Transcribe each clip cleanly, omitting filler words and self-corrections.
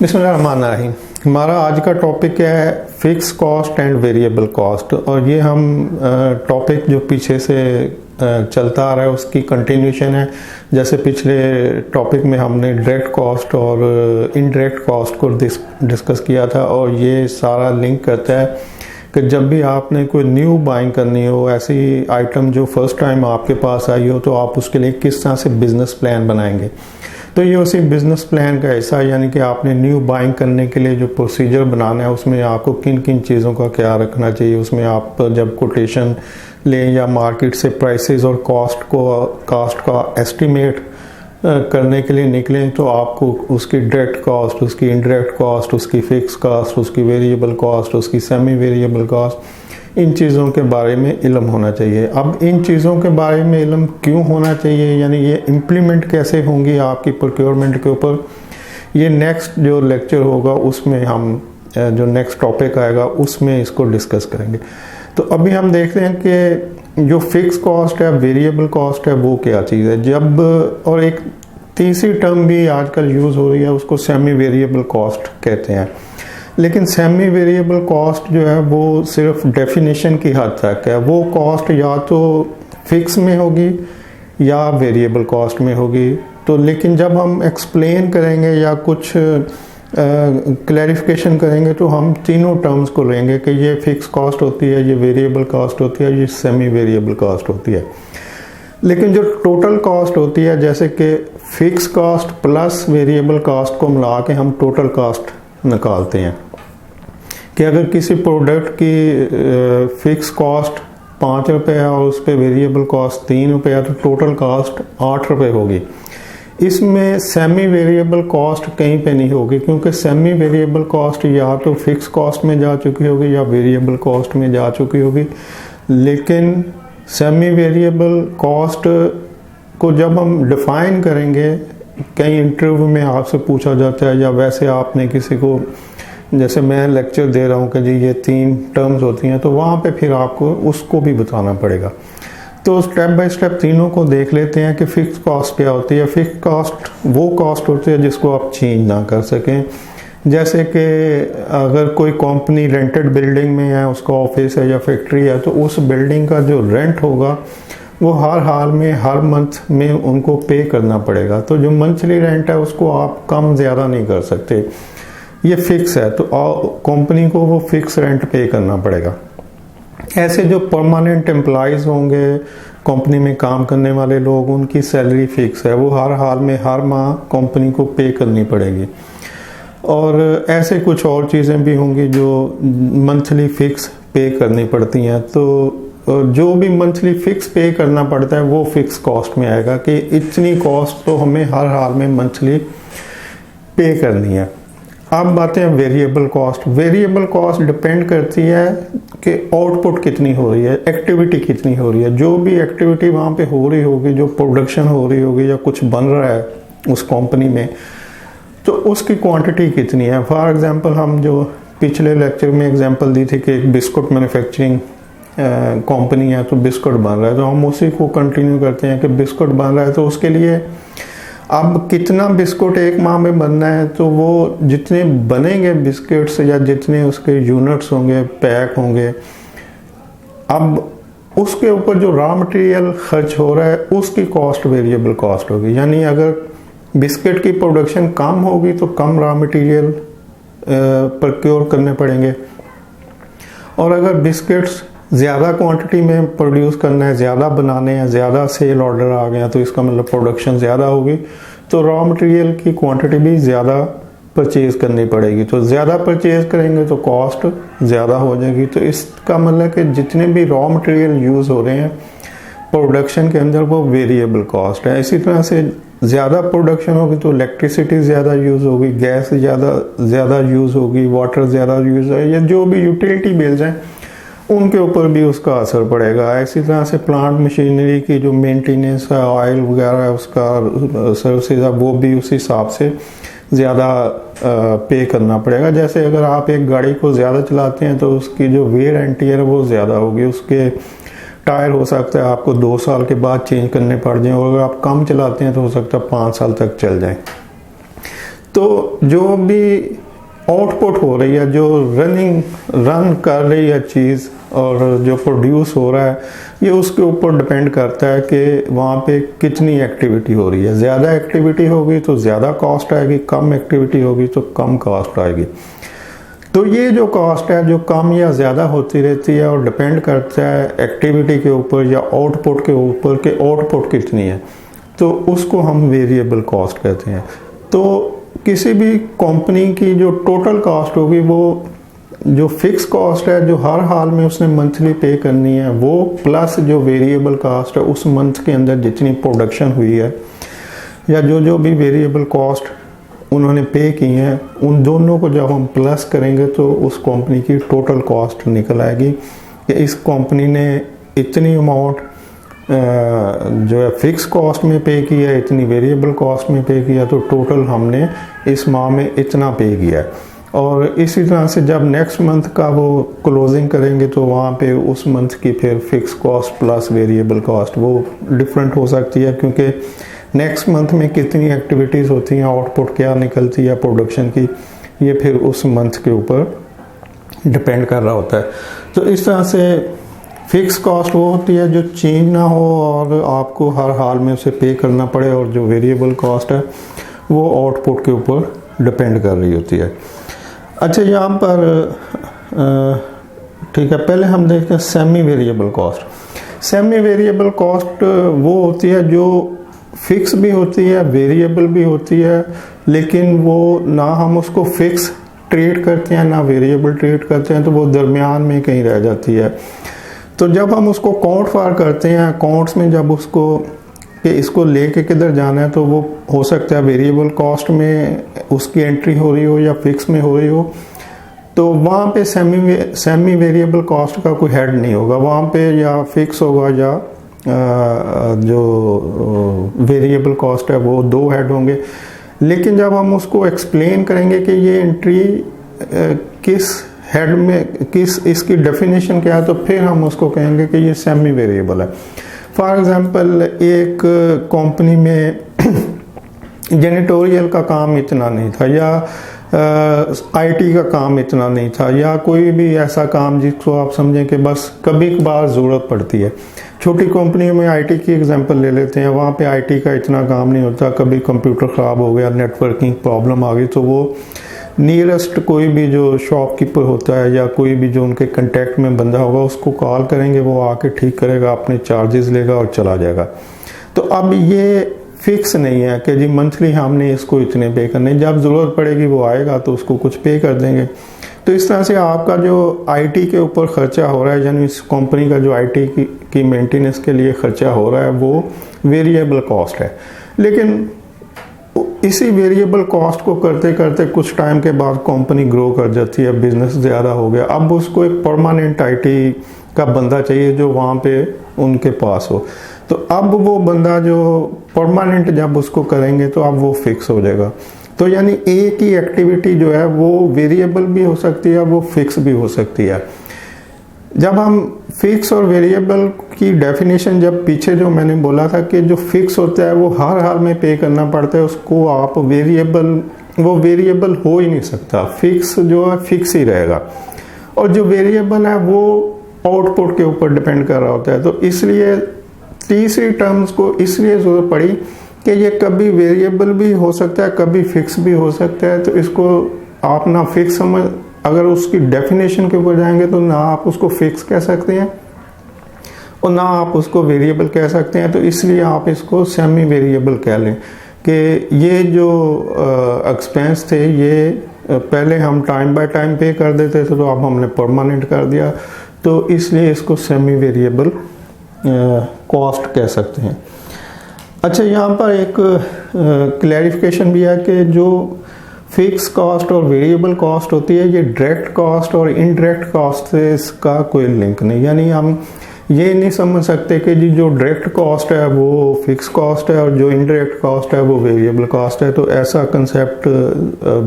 बिस्मिल्लाहिर्रहमानिर्रहीम। हमारा आज का टॉपिक है fix cost and variable cost, और ये हम टॉपिक जो पीछे से चलता आ रहा है उसकी कंटिन्यूशन है। जैसे पिछले टॉपिक में हमने डायरेक्ट कॉस्ट और इनडायरेक्ट कॉस्ट को डिस्कस किया था, और ये सारा लिंक करता है कि जब भी आपने कोई न्यू बाइंग करनी हो, ऐसी आइटम जो फर्स्ट टाइम आपके पास आई हो, तो आप उसके लिए किस तरह से बिजनेस प्लान बनाएंगे। तो ये उसी बिजनेस प्लान का हिस्सा है, यानी कि आपने न्यू बाइंग करने के लिए जो प्रोसीजर बनाना है उसमें आपको किन किन चीज़ों का क्या रखना चाहिए। उसमें आप जब कोटेशन लें या मार्केट से प्राइसेस और कॉस्ट का एस्टिमेट करने के लिए निकलें, तो आपको उसकी डायरेक्ट कॉस्ट, उसकी इनडायरेक्ट कॉस्ट, उसकी फिक्स कॉस्ट, उसकी वेरिएबल कॉस्ट, उसकी सेमी वेरिएबल कॉस्ट, इन चीज़ों के बारे में इल्म होना चाहिए। अब इन चीज़ों के बारे में इल्म क्यों होना चाहिए, यानी ये इम्प्लीमेंट कैसे होंगी आपकी प्रोक्योरमेंट के ऊपर, ये नेक्स्ट जो लेक्चर होगा उसमें हम जो नेक्स्ट टॉपिक आएगा उसमें इसको डिस्कस करेंगे। तो अभी हम देखते हैं कि जो फिक्स कॉस्ट है, वेरिएबल कॉस्ट है, वो क्या चीज़ है। जब और एक तीसरी टर्म भी आजकल यूज़ हो रही है, उसको सेमी वेरिएबल कॉस्ट कहते हैं। लेकिन सेमी वेरिएबल कॉस्ट जो है वो सिर्फ डेफिनेशन की हद तक है। वो कॉस्ट या तो फिक्स में होगी या वेरिएबल कॉस्ट में होगी। तो लेकिन जब हम एक्सप्लेन करेंगे या कुछ क्लैरिफिकेशन करेंगे तो हम तीनों टर्म्स को लेंगे कि ये फिक्स कॉस्ट होती है, ये वेरिएबल कॉस्ट होती है, ये सेमी वेरिएबल कॉस्ट होती है। लेकिन जो टोटल कॉस्ट होती है, जैसे कि fix cost plus variable cost को मिला के हम टोटल कॉस्ट निकालते हैं कि अगर किसी प्रोडक्ट की फिक्स कॉस्ट 5 रुपये है और उस पर वेरिएबल कॉस्ट 3 रुपये है, तो टोटल कॉस्ट 8 रुपये होगी। इसमें सेमी वेरिएबल कॉस्ट कहीं पे नहीं होगी, क्योंकि सेमी वेरिएबल कॉस्ट या तो फिक्स कॉस्ट में जा चुकी होगी या वेरिएबल कॉस्ट में जा चुकी होगी। लेकिन सेमी वेरिएबल कॉस्ट को जब हम डिफाइन करेंगे, कई इंटरव्यू में आपसे पूछा जाता है या वैसे आपने किसी को, जैसे मैं लेक्चर दे रहा हूँ कि जी ये 3 टर्म्स होती हैं, तो वहाँ पे फिर आपको उसको भी बताना पड़ेगा। तो स्टेप बाय स्टेप तीनों को देख लेते हैं कि फिक्स कॉस्ट क्या होती है। फिक्स कॉस्ट वो कॉस्ट होती है जिसको आप चेंज ना कर सकें। जैसे कि अगर कोई कंपनी रेंटेड बिल्डिंग में है, उसका ऑफिस है या फैक्ट्री है, तो उस बिल्डिंग का जो रेंट होगा वो हर हाल में हर मंथ में उनको पे करना पड़ेगा। तो जो मंथली रेंट है उसको आप कम ज़्यादा नहीं कर सकते, ये फिक्स है। तो कंपनी को वो फिक्स रेंट पे करना पड़ेगा। ऐसे जो परमानेंट एम्प्लॉयज़ होंगे, कंपनी में काम करने वाले लोग, उनकी सैलरी फिक्स है, वो हर हाल में हर माह कंपनी को पे करनी पड़ेगी। और ऐसे कुछ और चीज़ें भी होंगी जो मंथली फिक्स पे करनी पड़ती हैं। तो जो भी मंथली फिक्स पे करना पड़ता है वो फिक्स कॉस्ट में आएगा कि इतनी कॉस्ट तो हमें हर हाल में मंथली पे करनी है। अब बातें हैं variable cost. Variable cost depend करती है कि आउटपुट कितनी हो रही है, एक्टिविटी कितनी हो रही है। जो भी एक्टिविटी वहाँ पे हो रही होगी, जो प्रोडक्शन हो रही होगी या कुछ बन रहा है उस कंपनी में, तो उसकी क्वांटिटी कितनी है। फॉर एग्जांपल हम जो पिछले लेक्चर में एग्जांपल दी थी कि एक बिस्कुट मैन्युफैक्चरिंग कंपनी है, तो बिस्कुट बन रहा है, तो हम उसी को कंटिन्यू करते हैं कि बिस्कुट बन रहा है, तो उसके लिए अब कितना बिस्कुट एक माह में बनना है, तो वो जितने बनेंगे बिस्किट्स या जितने उसके यूनिट्स होंगे, पैक होंगे, अब उसके ऊपर जो रॉ मटेरियल खर्च हो रहा है उसकी कॉस्ट वेरिएबल कॉस्ट होगी। यानी अगर बिस्किट की प्रोडक्शन कम होगी तो कम रॉ मटेरियल प्रोक्योर करने पड़ेंगे, और अगर बिस्किट्स ज़्यादा क्वांटिटी में प्रोड्यूस करना है, ज़्यादा बनाने हैं, ज़्यादा सेल ऑर्डर आ गया, तो इसका मतलब प्रोडक्शन ज़्यादा होगी, तो रॉ मटेरियल की क्वांटिटी भी ज़्यादा परचेज करनी पड़ेगी। तो ज़्यादा परचेज करेंगे तो कॉस्ट ज़्यादा हो जाएगी। तो इसका मतलब कि जितने भी रॉ मटेरियल यूज़ हो रहे हैं प्रोडक्शन के अंदर वो वेरिएबल कॉस्ट है। इसी तरह से ज़्यादा प्रोडक्शन होगी तो इलेक्ट्रिसिटी ज़्यादा यूज़ होगी, गैस ज़्यादा यूज़ होगी, वाटर ज़्यादा यूज़ होगी, या जो भी यूटिलिटी बिल्स हैं उनके ऊपर भी उसका असर पड़ेगा। इसी तरह से प्लांट मशीनरी की जो मेंटेनेंस है, ऑयल वगैरह है, उसका सर्विसेज है, वो भी उस हिसाब से ज़्यादा पे करना पड़ेगा। जैसे अगर आप एक गाड़ी को ज़्यादा चलाते हैं तो उसकी जो वेयर एंड टियर है वो ज़्यादा होगी, उसके टायर हो सकता है आपको 2 साल के बाद चेंज करने पड़ जाएं, और अगर आप कम चलाते हैं तो हो सकता है 5 साल तक चल जाएं। तो जो भी आउटपुट हो रही है, जो रन कर रही है चीज़ और जो प्रोड्यूस हो रहा है, ये उसके ऊपर डिपेंड करता है कि वहाँ पे कितनी एक्टिविटी हो रही है। ज़्यादा एक्टिविटी होगी तो ज़्यादा कॉस्ट आएगी, कम एक्टिविटी होगी तो कम कॉस्ट आएगी। तो ये जो कॉस्ट है जो कम या ज़्यादा होती रहती है और डिपेंड करता है एक्टिविटी के ऊपर या आउटपुट के ऊपर कि आउटपुट कितनी है, तो उसको हम वेरिएबल कॉस्ट कहते हैं। तो किसी भी कंपनी की जो टोटल कॉस्ट होगी, वो जो फिक्स कॉस्ट है जो हर हाल में उसने मंथली पे करनी है, वो प्लस जो वेरिएबल कॉस्ट है उस मंथ के अंदर जितनी प्रोडक्शन हुई है या जो भी वेरिएबल कॉस्ट उन्होंने पे की हैं, उन दोनों को जब हम प्लस करेंगे तो उस कंपनी की टोटल कॉस्ट निकल आएगी कि इस कंपनी ने इतनी अमाउंट जो है फिक्स कॉस्ट में पे किया, इतनी वेरिएबल कॉस्ट में पे किया, तो टोटल हमने इस माह में इतना पे किया है। और इसी तरह से जब नेक्स्ट मंथ का वो क्लोजिंग करेंगे तो वहाँ पे उस मंथ की फिर fix cost plus variable cost वो डिफरेंट हो सकती है, क्योंकि नेक्स्ट मंथ में कितनी एक्टिविटीज़ होती हैं, आउटपुट क्या निकलती है प्रोडक्शन की, ये फिर उस मंथ के ऊपर डिपेंड कर रहा होता है। तो इस तरह से फिक्स कॉस्ट वो होती है जो चेंज ना हो और आपको हर हाल में उसे पे करना पड़े, और जो वेरिएबल कॉस्ट है वो आउटपुट के ऊपर डिपेंड कर रही होती है। अच्छा, यहाँ पर ठीक है, पहले हम देखते हैं semi variable cost. Semi variable cost वो होती है जो फिक्स भी होती है, वेरिएबल भी होती है, लेकिन वो ना हम उसको फिक्स ट्रीट करते हैं ना वेरिएबल ट्रीट करते हैं, तो वो दरमियान में कहीं रह जाती है। तो जब हम उसको काउंट फॉर करते हैं, अकाउंट्स में जब उसको कि इसको लेके किधर जाना है, तो वो हो सकता है वेरिएबल कॉस्ट में उसकी एंट्री हो रही हो या फिक्स में हो रही हो, तो वहाँ पे सेमी वेरिएबल कॉस्ट का कोई हेड नहीं होगा, वहाँ पे या फिक्स होगा या जो वेरिएबल कॉस्ट है वो दो हेड होंगे। लेकिन जब हम उसको एक्सप्लेन करेंगे कि ये एंट्री किस हेड में, किस इसकी डेफिनेशन क्या है, तो फिर हम उसको कहेंगे कि ये सेमी वेरिएबल है। फॉर एग्जांपल, एक कंपनी में जेनिटोरियल का काम इतना नहीं था, या आईटी का काम इतना नहीं था, या कोई भी ऐसा काम जिसको आप समझें कि बस कभी कभार ज़रूरत पड़ती है। छोटी कंपनियों में आईटी की एग्जांपल ले लेते हैं, वहाँ पे आईटी का इतना काम नहीं होता, कभी कंप्यूटर ख़राब हो गया, नेटवर्किंग प्रॉब्लम आ गई, तो वो नियरेस्ट कोई भी जो शॉपकीपर होता है या कोई भी जो उनके कांटेक्ट में बंदा होगा उसको कॉल करेंगे, वो आके ठीक करेगा, अपने चार्जेस लेगा और चला जाएगा। तो अब ये फिक्स नहीं है कि जी मंथली हमने इसको इतने पे करने, जब ज़रूरत पड़ेगी वो आएगा तो उसको कुछ पे कर देंगे। तो इस तरह से आपका जो आईटी के ऊपर खर्चा हो रहा है, यानी इस कंपनी का जो आईटी की मेंटेनेंस के लिए खर्चा हो रहा है, वो वेरिएबल कॉस्ट है। लेकिन इसी वेरिएबल कॉस्ट को करते करते कुछ टाइम के बाद कंपनी ग्रो कर जाती है, बिजनेस ज़्यादा हो गया, अब उसको एक परमानेंट आईटी का बंदा चाहिए जो वहाँ पे उनके पास हो। तो अब वो बंदा जो परमानेंट जब उसको करेंगे तो अब वो फिक्स हो जाएगा। तो यानी एक ही एक्टिविटी जो है वो वेरिएबल भी हो सकती है, वो फिक्स भी हो सकती है। जब हम फिक्स और वेरिएबल की डेफिनेशन, जब पीछे जो मैंने बोला था कि जो फिक्स होता है वो हर हाल में पे करना पड़ता है, उसको आप वो वेरिएबल हो ही नहीं सकता, फिक्स जो है फिक्स ही रहेगा। और जो वेरिएबल है वो आउटपुट के ऊपर डिपेंड कर रहा होता है। तो इसलिए तीसरी टर्म्स को इसलिए जरूरत पड़ी कि ये कभी वेरिएबल भी हो सकता है, कभी फिक्स भी हो सकता है। तो इसको आप ना फिक्स समझ, अगर उसकी डेफिनेशन के ऊपर जाएंगे तो ना आप उसको फिक्स कह सकते हैं और ना आप उसको वेरिएबल कह सकते हैं। तो इसलिए आप इसको सेमी वेरिएबल कह लें कि ये जो एक्सपेंस थे ये पहले हम टाइम बाय टाइम पे कर देते थे, तो अब हमने परमानेंट कर दिया, तो इसलिए इसको सेमी वेरिएबल कॉस्ट कह सकते हैं। अच्छा, यहाँ पर एक क्लैरिफिकेशन भी है कि जो फिक्स कॉस्ट और वेरिएबल कॉस्ट होती है, ये डायरेक्ट कॉस्ट और इनडायरेक्ट कॉस्ट से इसका कोई लिंक नहीं। यानी हम ये नहीं समझ सकते कि जी जो डायरेक्ट कॉस्ट है वो फिक्स कॉस्ट है और जो इनडायरेक्ट कॉस्ट है वो वेरिएबल कॉस्ट है। तो ऐसा कंसेप्ट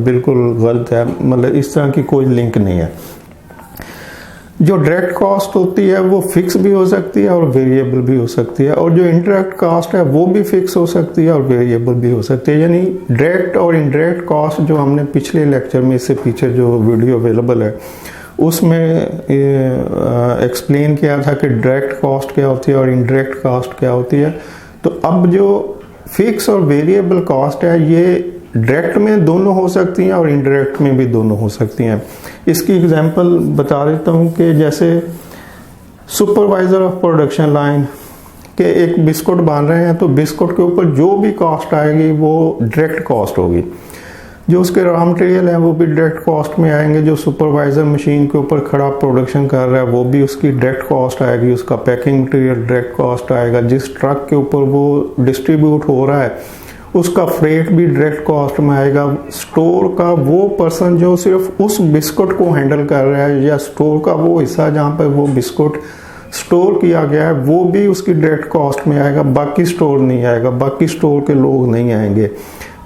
बिल्कुल गलत है, मतलब इस तरह की कोई लिंक नहीं है। जो डायरेक्ट कॉस्ट होती है वो फिक्स भी हो सकती है और वेरिएबल भी हो सकती है, और जो इनडायरेक्ट कॉस्ट है वो भी फिक्स हो सकती है और वेरिएबल भी हो सकती है। यानी डायरेक्ट और इनडायरेक्ट कॉस्ट जो हमने पिछले लेक्चर में, इससे पीछे जो वीडियो अवेलेबल है उसमें एक्सप्लेन किया था कि डायरेक्ट कॉस्ट क्या होती है और इनडायरेक्ट कॉस्ट क्या होती है। तो अब जो फिक्स और वेरिएबल कॉस्ट है ये डायरेक्ट में दोनों हो सकती हैं और इनडायरेक्ट में भी दोनों हो सकती हैं। इसकी एग्जांपल बता देता हूँ कि जैसे सुपरवाइजर ऑफ प्रोडक्शन लाइन के एक बिस्कुट बन रहे हैं, तो बिस्कुट के ऊपर जो भी कॉस्ट आएगी वो डायरेक्ट कॉस्ट होगी। जो उसके रॉ मटेरियल हैं वो भी डायरेक्ट कॉस्ट में आएंगे। जो सुपरवाइजर मशीन के ऊपर खड़ा प्रोडक्शन कर रहा है वो भी उसकी डायरेक्ट कॉस्ट आएगी, उसका पैकिंग मटेरियल डायरेक्ट कॉस्ट आएगा। जिस ट्रक के ऊपर वो डिस्ट्रीब्यूट हो रहा है उसका फ्रेट भी डायरेक्ट कॉस्ट में आएगा। स्टोर का वो पर्सन जो सिर्फ उस बिस्कुट को हैंडल कर रहा है, या स्टोर का वो हिस्सा जहाँ पर वो बिस्कुट स्टोर किया गया है, वो भी उसकी डायरेक्ट कॉस्ट में आएगा। बाकी स्टोर नहीं आएगा, बाकी स्टोर के लोग नहीं आएंगे।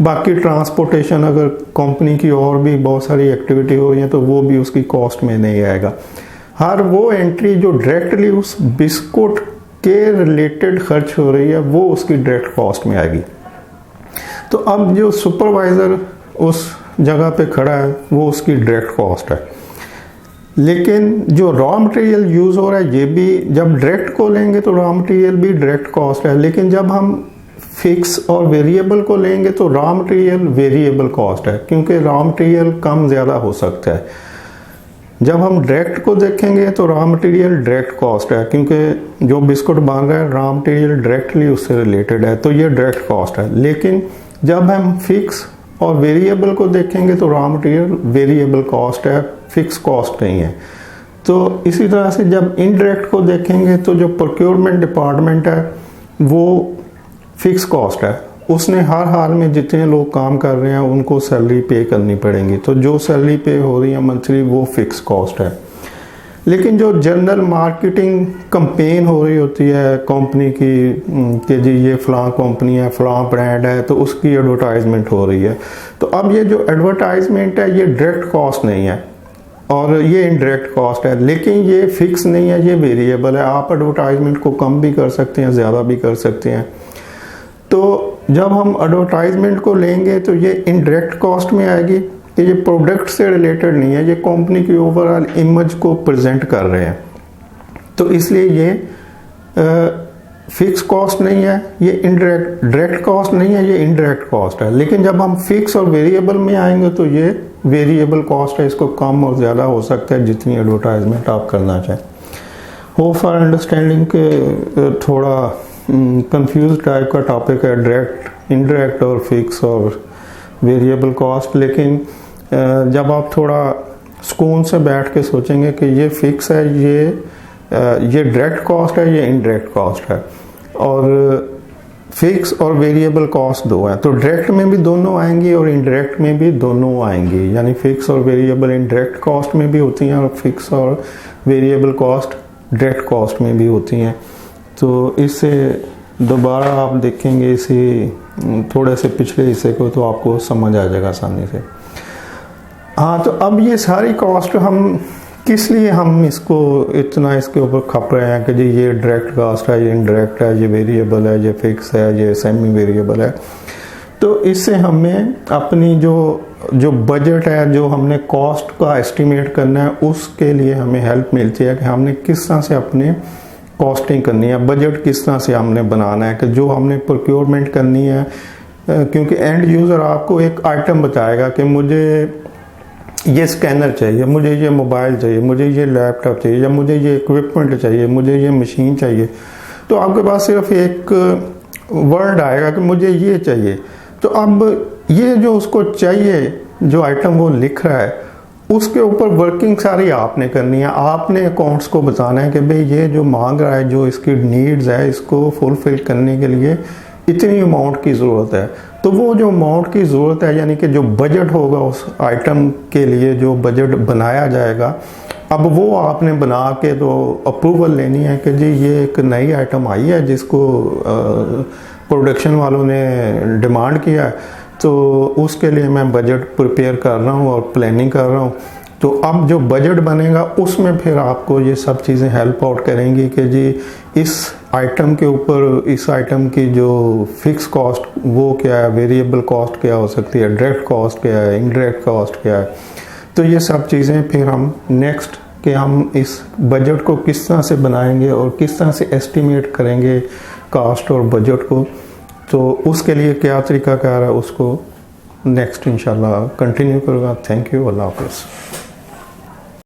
बाकी ट्रांसपोर्टेशन, अगर कंपनी की और भी बहुत सारी एक्टिविटी हो रही है तो वो भी उसकी कॉस्ट में नहीं आएगा। हर वो एंट्री जो डायरेक्टली उस बिस्कुट के रिलेटेड खर्च हो रही है वो उसकी डायरेक्ट कॉस्ट में आएगी। तो अब जो सुपरवाइजर उस जगह पे खड़ा है वो उसकी डायरेक्ट कॉस्ट है। लेकिन जो रॉ मटेरियल यूज हो रहा है ये भी, जब डायरेक्ट को लेंगे तो रॉ मटेरियल भी डायरेक्ट कॉस्ट है। लेकिन जब हम फिक्स और वेरिएबल को लेंगे तो रॉ मटेरियल वेरिएबल कॉस्ट है, क्योंकि रॉ मटेरियल कम ज़्यादा हो सकता है। जब हम डायरेक्ट को देखेंगे तो रॉ मटेरियल डायरेक्ट कॉस्ट है, क्योंकि जो बिस्कुट बन रहा है रॉ मटेरियल डायरेक्टली उससे रिलेटेड है, तो ये डायरेक्ट कॉस्ट है। लेकिन जब हम फिक्स और वेरिएबल को देखेंगे तो रॉ मटेरियल वेरिएबल कॉस्ट है, फिक्स कॉस्ट नहीं है। तो इसी तरह से जब इनडायरेक्ट को देखेंगे तो जो प्रोक्योरमेंट डिपार्टमेंट है वो फिक्स कॉस्ट है। उसने हर हाल में जितने लोग काम कर रहे हैं उनको सैलरी पे करनी पड़ेगी, तो जो सैलरी पे हो रही है मंथली वो फिक्स कॉस्ट है। लेकिन जो जनरल मार्केटिंग कंपेन हो रही होती है कंपनी की कि जी ये फलां कंपनी है, फलां ब्रांड है, तो उसकी एडवर्टाइजमेंट हो रही है, तो अब ये जो एडवर्टाइजमेंट है ये डायरेक्ट कॉस्ट नहीं है और ये इनडायरेक्ट कॉस्ट है। लेकिन ये फिक्स नहीं है, ये वेरिएबल है। आप एडवर्टाइजमेंट को कम भी कर सकते हैं, ज़्यादा भी कर सकते हैं। तो जब हम एडवर्टाइजमेंट को लेंगे तो ये इनडायरेक्ट कॉस्ट में आएगी कि ये प्रोडक्ट से रिलेटेड नहीं है, ये कंपनी की ओवरऑल इमेज को प्रेजेंट कर रहे हैं, तो इसलिए ये फिक्स कॉस्ट नहीं है, ये इनडायरेक्ट डायरेक्ट कॉस्ट नहीं है, ये इनडायरेक्ट कॉस्ट है। लेकिन जब हम फिक्स और वेरिएबल में आएंगे तो ये वेरिएबल कॉस्ट है, इसको कम और ज़्यादा हो सकता है जितनी एडवर्टाइजमेंट आप करना चाहें। होप फॉर अंडरस्टैंडिंग के थोड़ा कंफ्यूज टाइप का टॉपिक है डायरेक्ट, इनडायरेक्ट और फिक्स और वेरिएबल कॉस्ट। लेकिन जब आप थोड़ा सुकून से बैठ के सोचेंगे कि ये फिक्स है, ये डायरेक्ट कॉस्ट है, ये इनडायरेक्ट कॉस्ट है, और फिक्स और वेरिएबल कॉस्ट दो हैं, तो डायरेक्ट में भी दोनों आएंगी और इनडायरेक्ट में भी दोनों आएंगी। यानी फिक्स और वेरिएबल इनडायरेक्ट कॉस्ट में भी होती हैं और फिक्स और वेरिएबल कॉस्ट डायरेक्ट कॉस्ट में भी होती हैं। तो इससे दोबारा आप देखेंगे इसी थोड़े से पिछले हिस्से को तो आपको समझ आ जाएगा आसानी से। हाँ, तो अब ये सारी कॉस्ट हम किस लिए हम इसको इतना इसके ऊपर खप रहे हैं कि जी ये डायरेक्ट कॉस्ट है, ये इनडायरेक्ट है, ये वेरिएबल है, ये फिक्स है, ये सेमी वेरिएबल है। तो इससे हमें अपनी जो बजट है, जो हमने कॉस्ट का एस्टिमेट करना है, उसके लिए हमें हेल्प मिलती है कि हमने किस तरह से अपने कॉस्टिंग करनी है, बजट किस तरह से हमने बनाना है कि जो हमने प्रोक्योरमेंट करनी है। क्योंकि एंड यूज़र आपको एक आइटम बताएगा कि मुझे ये स्कैनर चाहिए, मुझे ये मोबाइल चाहिए, मुझे ये लैपटॉप चाहिए, या मुझे ये इक्विपमेंट चाहिए, मुझे ये मशीन चाहिए, तो आपके पास सिर्फ एक वर्ड आएगा कि मुझे ये चाहिए। तो अब ये जो उसको चाहिए, जो आइटम वो लिख रहा है, उसके ऊपर वर्किंग सारी आपने करनी है। आपने अकाउंट्स को बताना है कि भाई ये जो मांग रहा है, जो इसकी नीड्स है, इसको फुलफिल करने के लिए इतनी अमाउंट की ज़रूरत है। तो वो जो अमाउंट की ज़रूरत है, यानी कि जो बजट होगा उस आइटम के लिए, जो बजट बनाया जाएगा, अब वो आपने बना के तो अप्रूवल लेनी है कि जी ये एक नई आइटम आई है जिसको प्रोडक्शन वालों ने डिमांड किया है, तो उसके लिए मैं बजट प्रिपेयर कर रहा हूँ और प्लानिंग कर रहा हूँ। तो अब जो बजट बनेगा उसमें फिर आपको ये सब चीज़ें हेल्प आउट करेंगी कि जी इस आइटम के ऊपर, इस आइटम की जो फिक्स कॉस्ट वो क्या है, वेरिएबल कॉस्ट क्या हो सकती है, डायरेक्ट कॉस्ट क्या है, इनडायरेक्ट कॉस्ट क्या है। तो ये सब चीज़ें फिर हम नेक्स्ट कि हम इस बजट को किस तरह से बनाएंगे और किस तरह से एस्टिमेट करेंगे कॉस्ट और बजट को, तो उसके लिए क्या तरीकाकार है उसको नेक्स्ट इंशाल्लाह कंटिन्यू करूँगा। थैंक यू, अल्लाह हाफ़िज़।